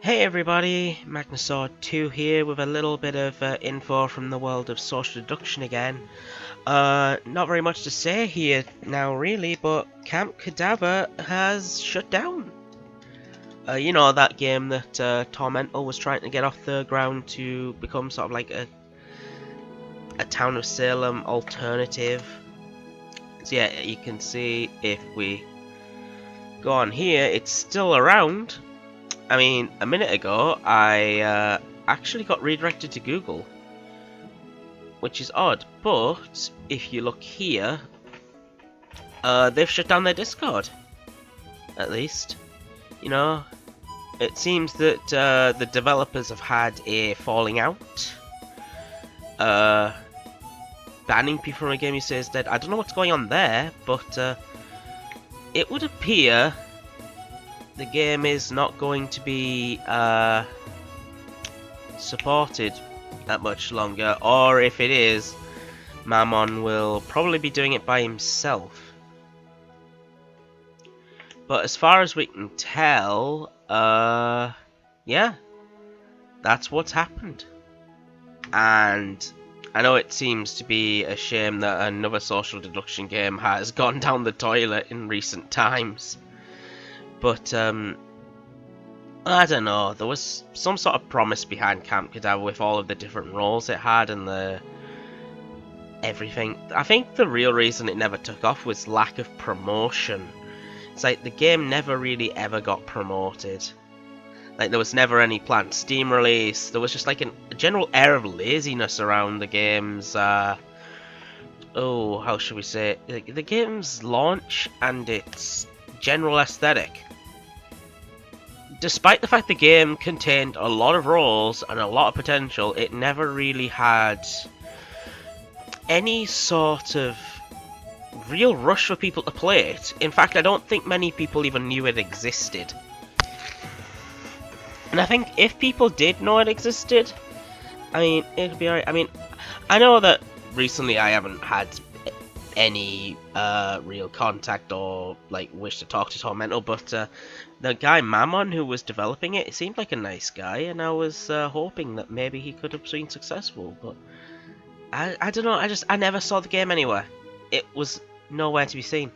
Hey everybody, Magnusword2 here with a little bit of info from the world of social deduction again. Not very much to say here now really, but Camp Cadaver has shut down. You know, that game that Tormental was trying to get off the ground to become sort of like a Town of Salem alternative. So yeah, you can see if we go on here, it's still around. I mean, a minute ago, I actually got redirected to Google, which is odd, but if you look here, they've shut down their Discord, at least. You know, it seems that the developers have had a falling out, banning people from a game you say is dead. I don't know what's going on there, but it would appear the game is not going to be supported that much longer, or if it is, Mammon will probably be doing it by himself. But as far as we can tell, yeah, that's what's happened. And I know it seems to be a shame that another social deduction game has gone down the toilet in recent times. But, I don't know, there was some sort of promise behind Camp Cadaver with all of the different roles it had and the everything. I think the real reason it never took off was lack of promotion. It's like the game never really ever got promoted. Like there was never any planned Steam release, there was just like a general air of laziness around the game's, how should we say it? Like, the game's launch and its general aesthetic. Despite the fact the game contained a lot of roles and a lot of potential, it never really had any sort of real rush for people to play it. In fact, I don't think many people even knew it existed. And I think if people did know it existed, I mean, it would be alright. I mean, I know that recently I haven't had any real contact or like wish to talk to Tormental, but the guy Mammon who was developing it seemed like a nice guy, and I was hoping that maybe he could have been successful, but I don't know, I never saw the game anywhere. It was nowhere to be seen.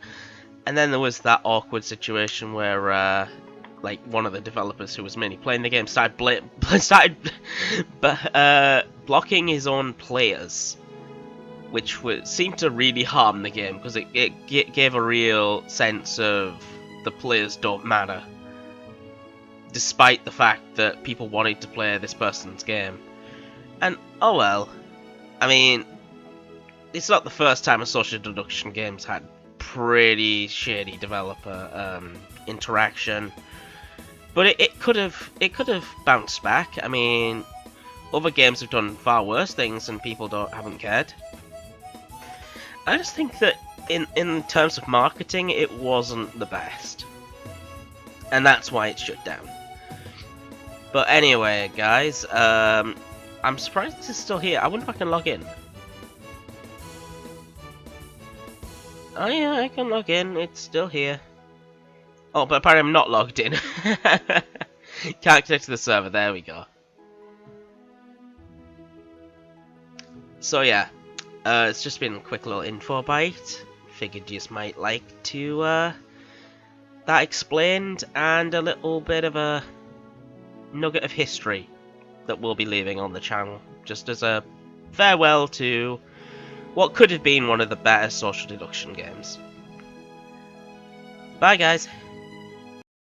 And then there was that awkward situation where like one of the developers who was mainly playing the game started blocking his own players, which seemed to really harm the game, because it gave a real sense of the players don't matter, despite the fact that people wanted to play this person's game. And, oh well, I mean, it's not the first time a social deduction game's had pretty shady developer interaction, but it could have bounced back. I mean, other games have done far worse things and people haven't cared. I just think that in terms of marketing, it wasn't the best, and that's why it shut down. But anyway, guys, I'm surprised this is still here. I wonder if I can log in. Oh yeah, I can log in. It's still here. Oh, but apparently I'm not logged in. Can't connect to the server. There we go. So yeah. It's just been a quick little info bite. Figured you just might like to that explained, and a little bit of a nugget of history that we'll be leaving on the channel, just as a farewell to what could have been one of the better social deduction games. Bye guys!